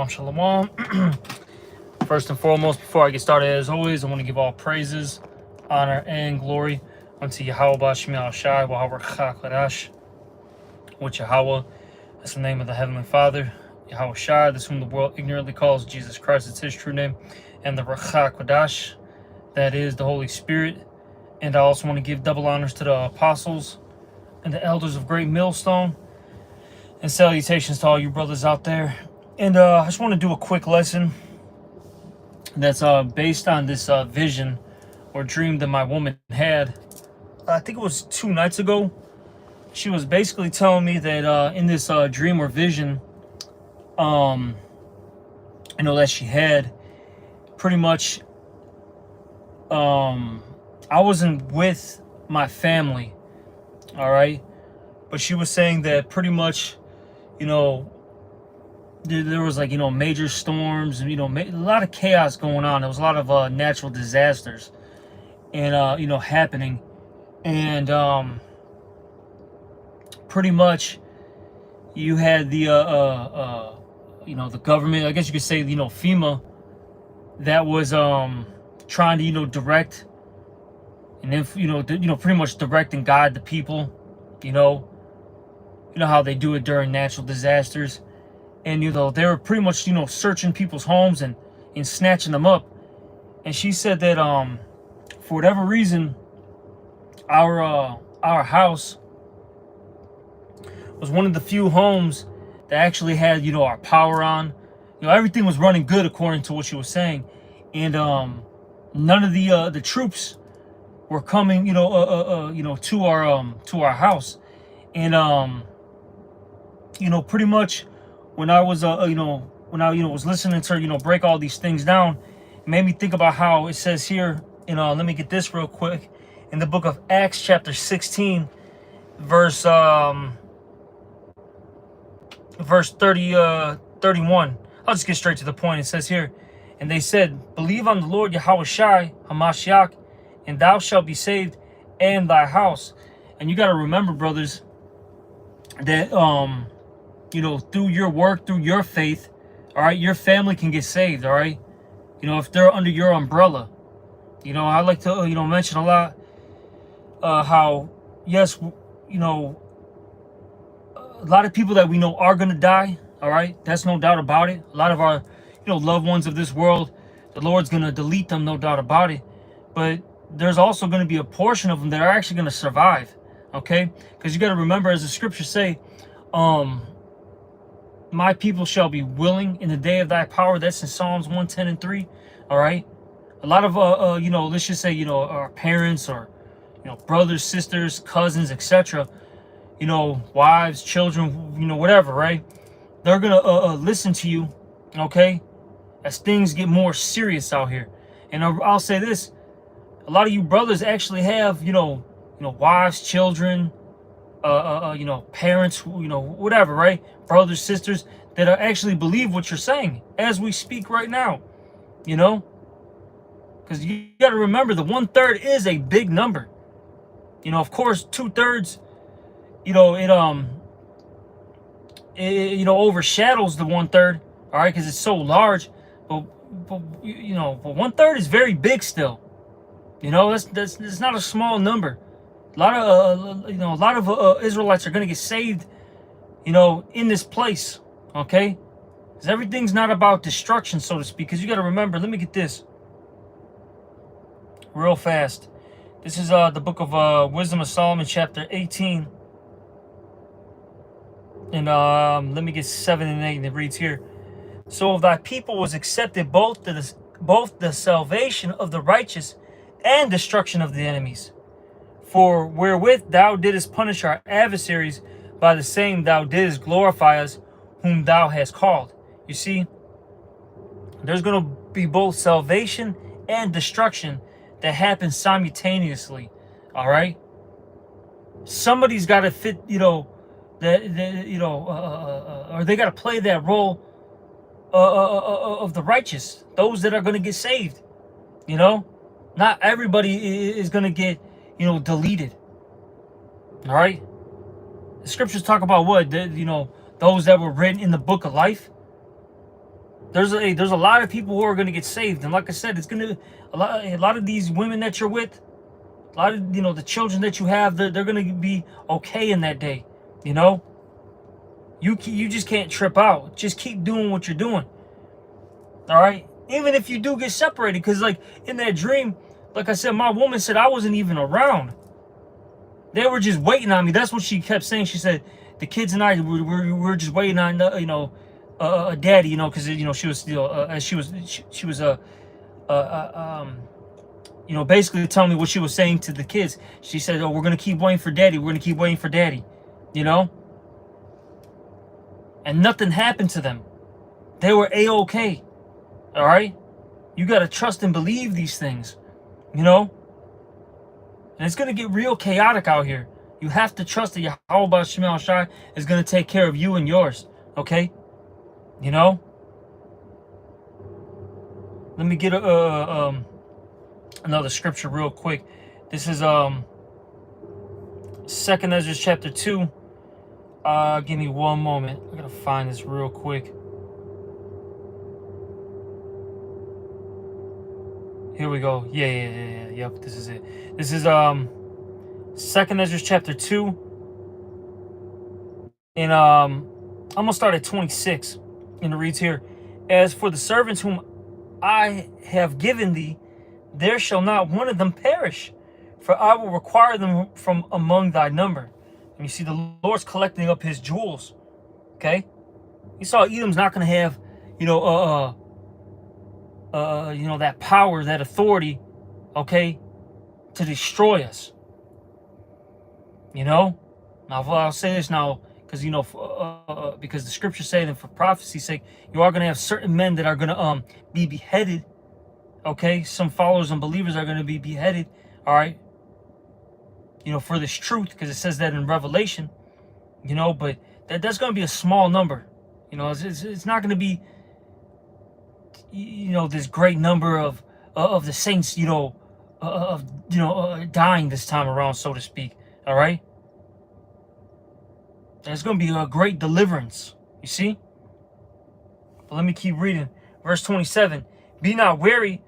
Shalom. First and foremost, before I get started, as always, I want to give all praises, honor, and glory unto Yahweh Bashmi Shai, Wahawar Chakladash, which Yahweh, that's the name of the Heavenly Father, Yahweh Shai, this whom the world ignorantly calls Jesus Christ, it's his true name, and the Rachakwadash, that is the Holy Spirit. And I also want to give double honors to the apostles and the elders of Great Millstone, and salutations to all you brothers out there. And I just want to do a quick lesson that's based on this vision or dream that my woman had. I think it was 2 nights ago. She was basically telling me that in this dream or vision, that she had, pretty much, I wasn't with my family, all right? But she was saying that pretty much, there was like major storms and a lot of chaos going on. There was a lot of natural disasters and happening, and pretty much you had the the government, I guess you could say, FEMA, that was trying to direct and then pretty much direct and guide the people. You know how they do it during natural disasters. And they were pretty much searching people's homes and snatching them up. And she said that for whatever reason, our house was one of the few homes that actually had our power on. Everything was running good according to what she was saying, and none of the troops were coming to our house. And pretty much, when I was was listening to her break all these things down, it made me think about how it says here let me get this real quick, in the book of Acts chapter 16, verse 31. I'll just get straight to the point. It says here, and they said, "Believe on the Lord Yahweh Shai Hamashiach, and thou shalt be saved, and thy house." And you got to remember, brothers, that through your work, through your faith, all right, your family can get saved, all right? If they're under your umbrella. I like to, mention a lot how, yes, a lot of people that we know are going to die, all right? That's no doubt about it. A lot of our, loved ones of this world, the Lord's going to delete them, no doubt about it. But there's also going to be a portion of them that are actually going to survive, okay? Because you got to remember, as the scriptures say, my people shall be willing in the day of thy power. That's in Psalms 110:3. All right. A lot of let's just say our parents, or brothers, sisters, cousins, etc. Wives, children, whatever. Right. They're gonna listen to you. Okay. As things get more serious out here, and I'll say this: a lot of you brothers actually have wives, children, parents, whatever, right? Brothers, sisters that are actually believe what you're saying as we speak right now, because you got to remember the 1/3 is a big number. Of course, 2/3, it overshadows the 1/3, all right, because it's so large. But 1/3 is very big still. That's not a small number. A lot of Israelites are going to get saved, in this place, okay? Because everything's not about destruction, so to speak. Because you got to remember, let me get this real fast. This is the book of Wisdom of Solomon, chapter 18. And let me get 7 and 8, and it reads here. So of thy people was accepted both the salvation of the righteous and destruction of the enemies. For wherewith thou didst punish our adversaries, by the same thou didst glorify us, whom thou hast called. You see, there's going to be both salvation and destruction that happen simultaneously. All right, somebody's got to fit, or they got to play that role of the righteous, those that are going to get saved. Not everybody is going to get deleted. All right, the scriptures talk about what those that were written in the book of life. There's a lot of people who are gonna get saved, and like I said, it's gonna a lot of these women that you're with, a lot of the children that you have, they're gonna be okay in that day. You know, you just can't trip out. Just keep doing what you're doing. All right, even if you do get separated, because like in that dream, like I said, my woman said I wasn't even around. They were just waiting on me. That's what she kept saying. She said the kids and I were just waiting on daddy, because she was she was basically telling me what she was saying to the kids. She said, "Oh, we're gonna keep waiting for daddy. We're gonna keep waiting for daddy," and nothing happened to them. They were a-okay. All right, you gotta trust and believe these things, and it's gonna get real chaotic out here. You have to trust that Yahweh Shemel Shai is gonna take care of you and yours. Okay, let me get another scripture real quick. This is 2nd Ezra chapter 2. Give me one moment. I gotta find this real quick. Here we go. Yeah. Yep, this is it. This is 2nd Ezra chapter 2. And I'm gonna start at 26. And it reads here, "As for the servants whom I have given thee, there shall not one of them perish, for I will require them from among thy number." And you see the Lord's collecting up his jewels. Okay? You saw Edom's not gonna have, that power, that authority, okay, to destroy us. Now I'll say this now, because because the scriptures say that for prophecy's sake, you are gonna have certain men that are gonna be beheaded. Okay, some followers and believers are gonna be beheaded. All right, for this truth, because it says that in Revelation. But that's gonna be a small number. It's not gonna be this great number of the saints dying this time around, so to speak. All right, there's going to be a great deliverance, you see. But let me keep reading. Verse 27, "Be not weary,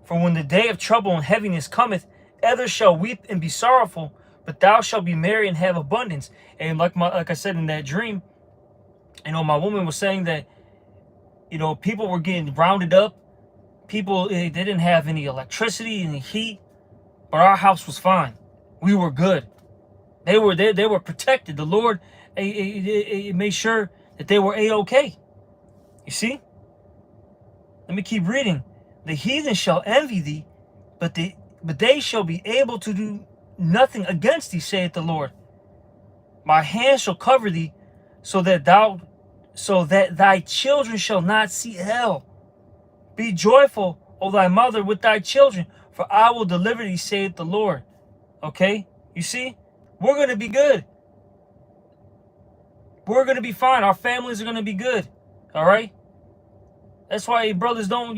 for when the day of trouble and heaviness cometh, others shall weep and be sorrowful, but thou shalt be merry and have abundance." And like I said in that dream, my woman was saying that people were getting rounded up. People, they didn't have any electricity, any heat, but our house was fine. We were good. They were protected. The Lord made sure that they were a-okay. You see? Let me keep reading. "The heathen shall envy thee, but they shall be able to do nothing against thee, saith the Lord. My hand shall cover thee, so that thy children shall not see hell. Be joyful, O thy mother, with thy children, for I will deliver thee, saith the Lord." Okay? You see? We're going to be good. We're going to be fine. Our families are going to be good. All right? That's why, brothers, don't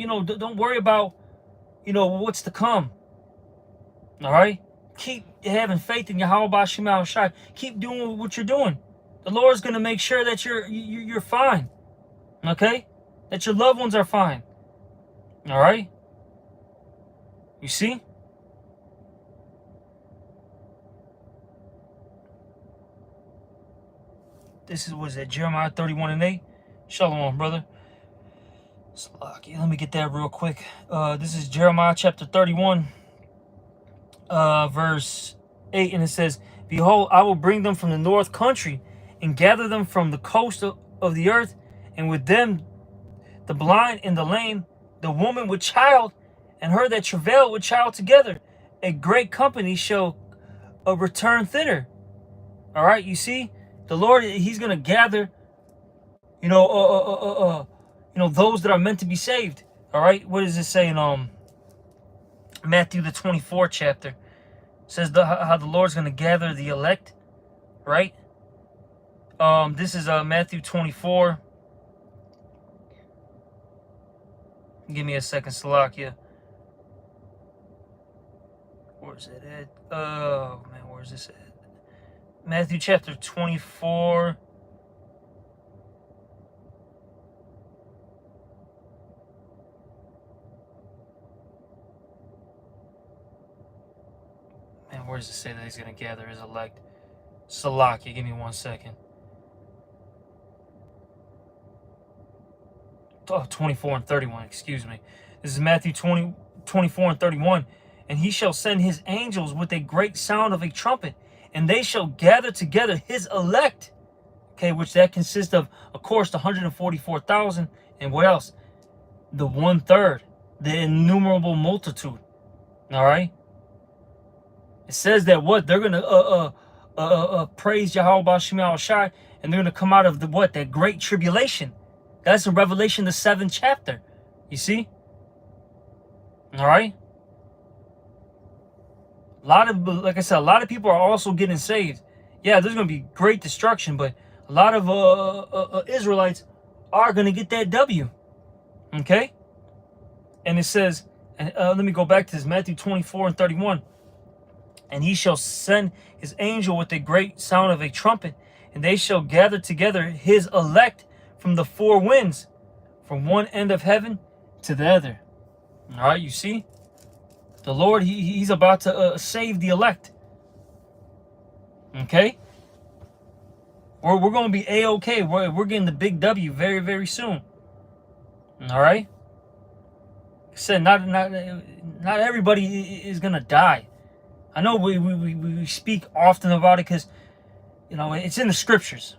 worry about, what's to come. All right? Keep having faith in Yahweh Shemel Shai. Keep doing what you're doing. The Lord's going to make sure that you're fine. Okay? That your loved ones are fine. All right? You see? This was at Jeremiah 31:8. Shalom, brother. Let me get that real quick. This is Jeremiah chapter 31, verse 8, and it says, "Behold, I will bring them from the north country, and gather them from the coast of the earth, and with them the blind and the lame, the woman with child, and her that travailed with child together. A great company shall return thither." All right, you see, the Lord, he's going to gather, those that are meant to be saved. All right, what does it say in Matthew the 24th chapter? It says how the Lord's going to gather the elect, right? This is Matthew 24. Give me a second, Salakia. Where's it at? Oh man, where's this at? Matthew chapter 24. Where does it say that he's going to gather his elect? Salakia, give me 1 second. 24 and 31, excuse me. This is Matthew 24 and 31. And he shall send his angels with a great sound of a trumpet, and they shall gather together his elect. Okay, which that consists of course, the 144,000. And what else? The 1/3, the innumerable multitude. All right. It says that what? They're going to praise Yahweh B'Shem Al-Shai, and they're going to come out of the what? That great tribulation. That's in Revelation, the 7th chapter. You see? All right. A lot of, like I said, a lot of people are also getting saved. Yeah, there's going to be great destruction, but a lot of Israelites are going to get that W. Okay? And it says, and let me go back to this, Matthew 24 and 31. And he shall send his angel with a great sound of a trumpet, and they shall gather together his elect from the four winds, from one end of heaven to the other. All right, you see? The Lord, he's about to save the elect. Okay? We're going to be A-okay. We're getting the big W very, very soon. All right? Like I said, not everybody is going to die. I know we speak often about it because, you know, it's in the scriptures.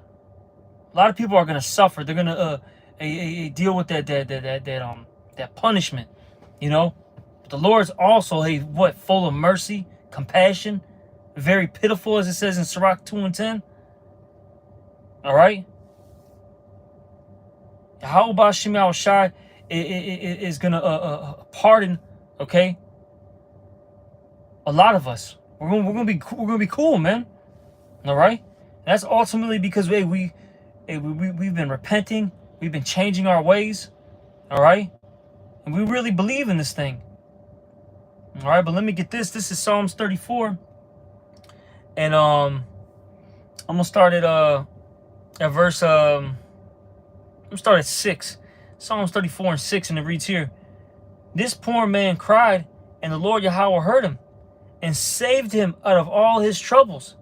A lot of people are going to suffer. They're going to deal with that punishment, you know? But the Lord's also, full of mercy, compassion, very pitiful, as it says in Sirach 2 and 10. All right? Yahweh B'Shem Al-Shai is going to pardon, okay, a lot of us. We're gonna be cool, man. All right? That's ultimately because we've been repenting. We've been changing our ways. All right? And we really believe in this thing. All right, but let me get this. This is Psalms 34. And I'm gonna start at verse I'm gonna start at 6. Psalms 34 and 6, and it reads here. This poor man cried, and the Lord Yahweh heard him, and saved him out of all his troubles.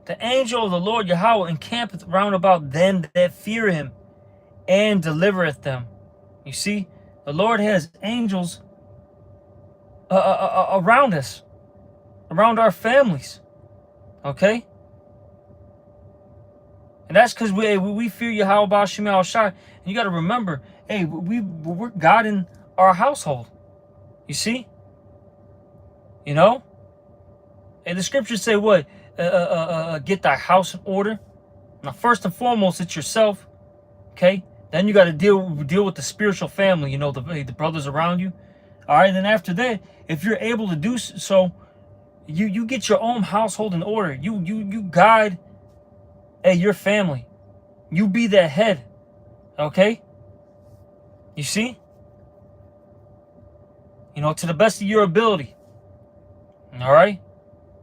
The angel of the Lord Yahweh encampeth round about them that fear him, and delivereth them. You see, the Lord has angels around us, around our families. Okay? And that's because we fear Yahweh B'Shem Al-Shai. And you got to remember, we're guiding our household. You see? You know? And the scriptures say what? Get thy house in order. Now, first and foremost, it's yourself. Okay? Then you got to deal with the spiritual family, you know, the brothers around you. All right? And then after that, if you're able to do so, you get your own household in order. You guide your family. You be that head. Okay? You see? You know, to the best of your ability. All right?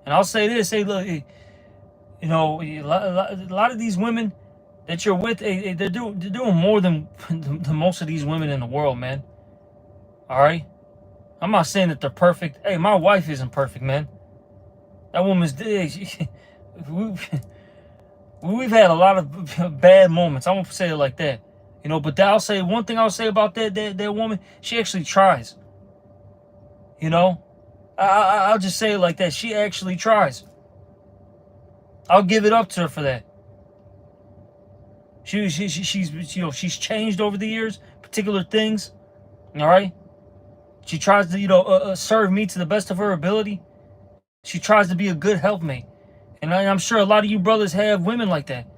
And I'll say this, look, you know, a lot of these women that you're with, they're doing more than most of these women in the world, man. All right? I'm not saying that they're perfect. Hey, my wife isn't perfect, man. That woman's... We've had a lot of bad moments. I won't say it like that. You know, but I'll say one thing I'll say about that woman, she actually tries. You know? I'll just say it like that. She actually tries. I'll give it up to her for that. She's changed over the years, particular things. All right? She tries to, serve me to the best of her ability. She tries to be a good helpmate. And I'm sure a lot of you brothers have women like that.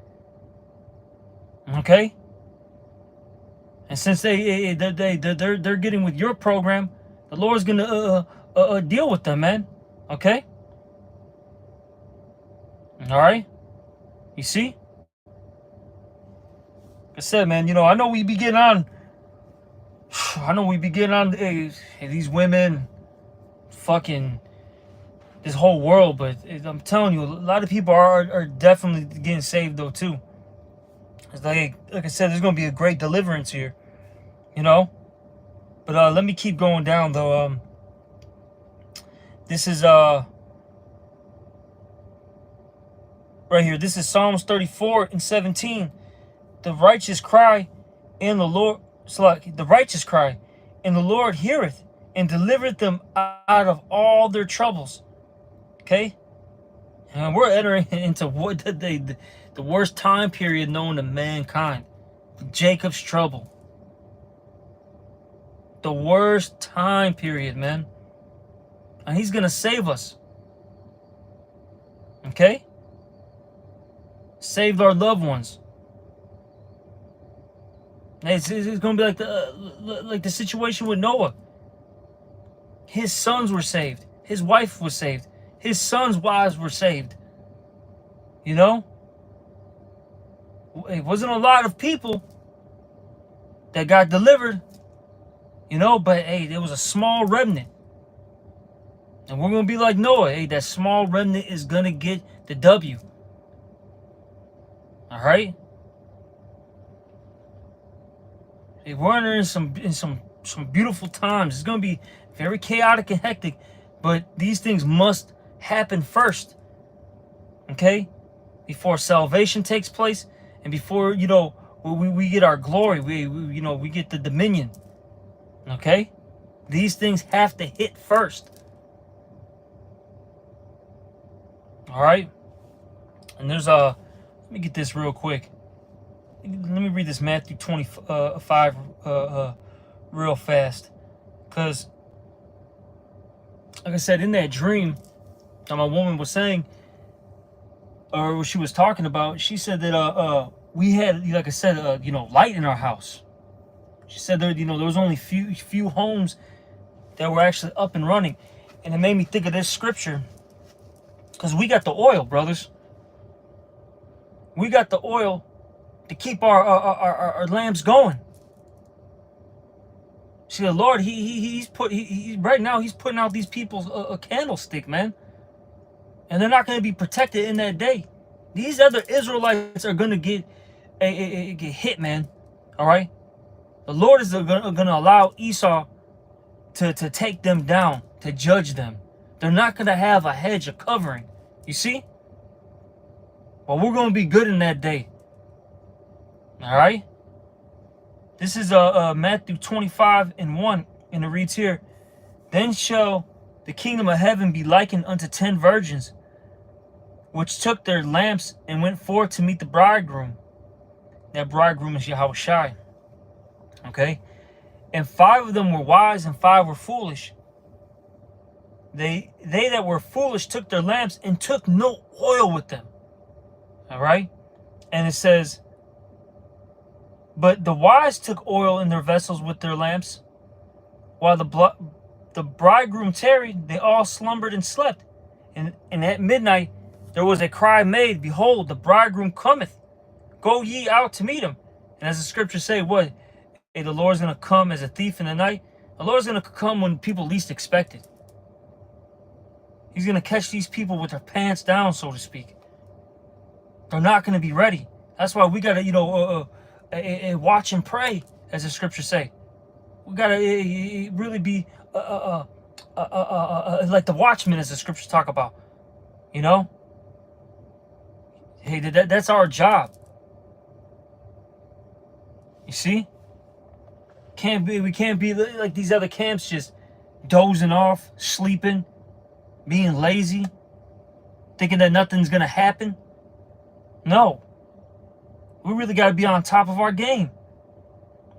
Okay? And since they're getting with your program, the Lord's gonna deal with them, man. Okay? All right? You see? Like I said, man, you know, I know we be getting on these women, fucking this whole world, but I'm telling you, a lot of people are definitely getting saved though too. It's like I said, there's gonna be a great deliverance here, you know. But let me keep going down though. This is right here. This is Psalms 34 and 17. The righteous cry, and the Lord, it's like the righteous cry, and the Lord heareth, and delivereth them out of all their troubles. Okay? And we're entering into what the worst time period known to mankind. Jacob's trouble. The worst time period, man. And he's going to save us. Okay? Saved our loved ones. It's going to be like the situation with Noah. His sons were saved. His wife was saved. His sons' wives were saved. You know? It wasn't a lot of people that got delivered. You know, but hey, there was a small remnant. And we're going to be like Noah. Hey, that small remnant is going to get the W. All right? Hey, we're entering in some beautiful times. It's going to be very chaotic and hectic, but these things must happen first. Okay? Before salvation takes place and before, you know, we get our glory, we get the dominion. Okay? These things have to hit first. All right? And there's let me get this real quick. Let me read this Matthew 25 real fast. Because, like I said, in that dream that my woman was saying, or what she was talking about, she said that we had, like I said, light in our house. She said there was only few homes that were actually up and running. And it made me think of this scripture. Because we got the oil, brothers. We got the oil to keep our lamps going. See, the Lord, he's right now he's putting out these people a candlestick, man. And they're not going to be protected in that day. These other Israelites are going to get hit, man. All right? The Lord is going to allow Esau to take them down, to judge them. They're not going to have a hedge of covering. You see? Well, we're going to be good in that day. All right? This is Matthew 25 and 1. And it reads here, Then shall the kingdom of heaven be likened unto 10 virgins, which took their lamps and went forth to meet the bridegroom. That bridegroom is Yahushua. Okay? And 5 of them were wise and 5 were foolish. They that were foolish took their lamps and took no oil with them. All right? And it says, But the wise took oil in their vessels with their lamps. While the bridegroom tarried, they all slumbered and slept. And at midnight there was a cry made, Behold, the bridegroom cometh. Go ye out to meet him. And as the scriptures say, what? Hey, the Lord's going to come as a thief in the night. The Lord's going to come when people least expect it. He's going to catch these people with their pants down, so to speak. They're not going to be ready. That's why we got to, watch and pray, as the scriptures say. We got to really be like the watchmen, as the scriptures talk about. You know? Hey, that's our job. You see? We can't be like these other camps, just dozing off, sleeping, being lazy, thinking that nothing's going to happen. No. We really got to be on top of our game.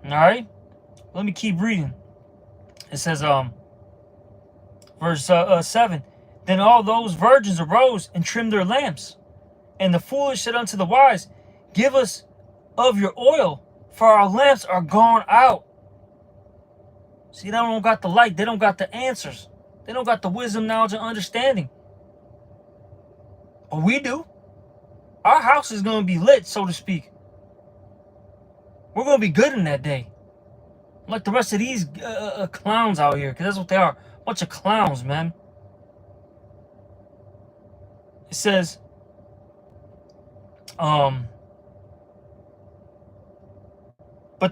All right? Let me keep reading. It says, verse 7, Then all those virgins arose and trimmed their lamps. And the foolish said unto the wise, Give us of your oil, for our lamps are gone out. See, they don't got the light. They don't got the answers. They don't got the wisdom, knowledge, and understanding. But we do. Our house is going to be lit, so to speak. We're going to be good in that day. Like the rest of these clowns out here, because that's what they are. A bunch of clowns, man. It says, But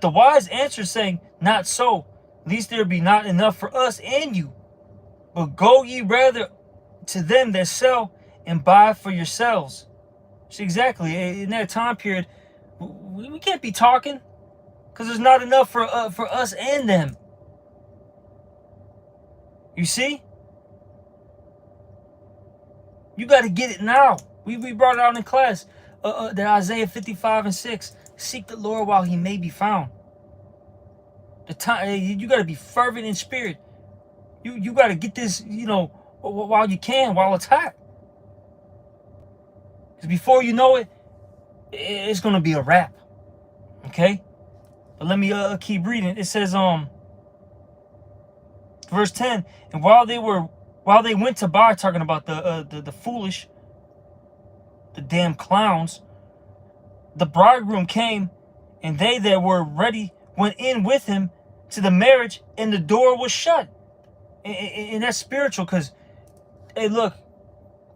the wise answered, saying, Not so, lest there be not enough for us and you. But go ye rather to them that sell and buy for yourselves. See, exactly. In that time period, we can't be talking because there's not enough for us and them. You see? You got to get it now. We brought it out in class. That Isaiah 55:6. Seek the Lord while he may be found. The time you got to be fervent in spirit. You got to get this, while you can, while it's hot. Because before you know it, it's gonna be a wrap. Okay? But let me keep reading. It says verse 10, and while they went to buy, talking about the foolish, the damn clowns, the bridegroom came, and they that were ready went in with him to the marriage, and the door was shut. And that's spiritual, because, hey, look,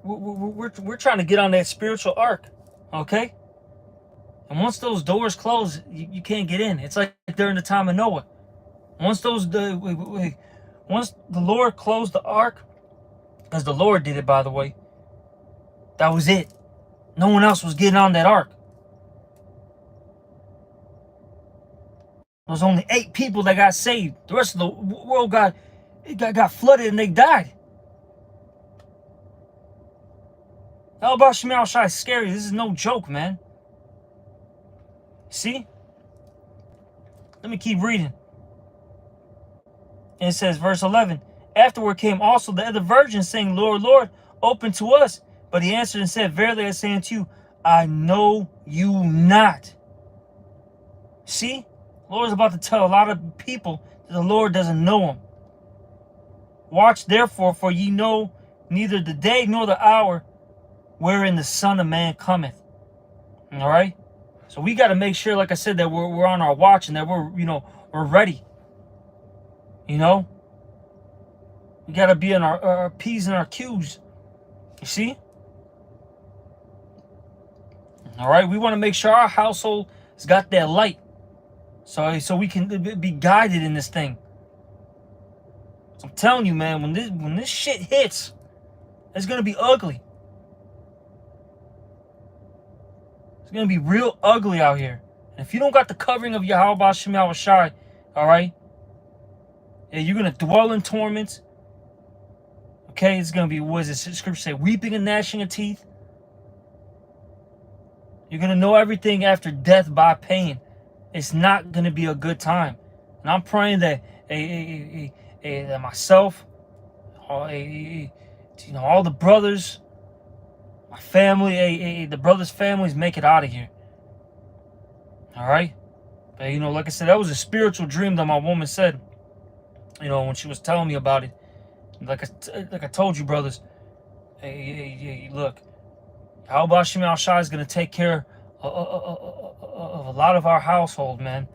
we're trying to get on that spiritual arc, okay? And once those doors close, you can't get in. It's like during the time of Noah. Once once the Lord closed the ark, as the Lord did it, by the way, that was it. No one else was getting on that ark. There was only 8 people that got saved. The rest of the world got flooded and they died. How about Shemal Shai? Scary. This is no joke, man. See? Let me keep reading. And it says, verse 11, afterward came also the other virgins, saying, Lord, Lord, open to us. But he answered and said, verily I say unto you, I know you not. See? The Lord is about to tell a lot of people that the Lord doesn't know them. Watch therefore, for ye know neither the day nor the hour wherein the Son of Man cometh. All right? So we got to make sure, like I said, that we're on our watch and that we're ready. You know? We got to be on our P's and our Q's. You see? All right? We want to make sure our household has got that light. So we can be guided in this thing. So I'm telling you, man, when this shit hits, it's going to be ugly. It's going to be real ugly out here. And if you don't got the covering of Yahweh Shemal Shai, all right, you're going to dwell in torments. Okay, it's going to be, what does the scripture say? Weeping and gnashing of teeth. You're going to know everything after death by pain. It's not going to be a good time. And I'm praying that that myself, all the brothers, my family, the brothers' families make it out of here. All right? But, like I said, that was a spiritual dream that my woman said, when she was telling me about it. Like I told you, brothers, look, Yahweh Shemal Shai is going to take care of a lot of our household, man.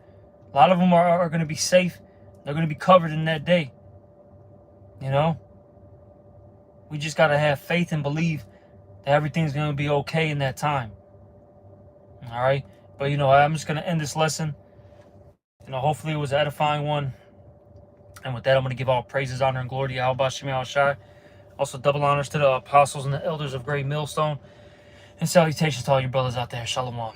A lot of them are going to be safe. They're going to be covered in that day. We just got to have faith and believe that everything's going to be okay in that time. All right? But, I'm just going to end this lesson. Hopefully it was an edifying one. And with that, I'm going to give all praises, honor, and glory to Yahweh Shemal Shai. Also, double honors to the apostles and the elders of Great Millstone. And salutations to all you brothers out there. Shalom.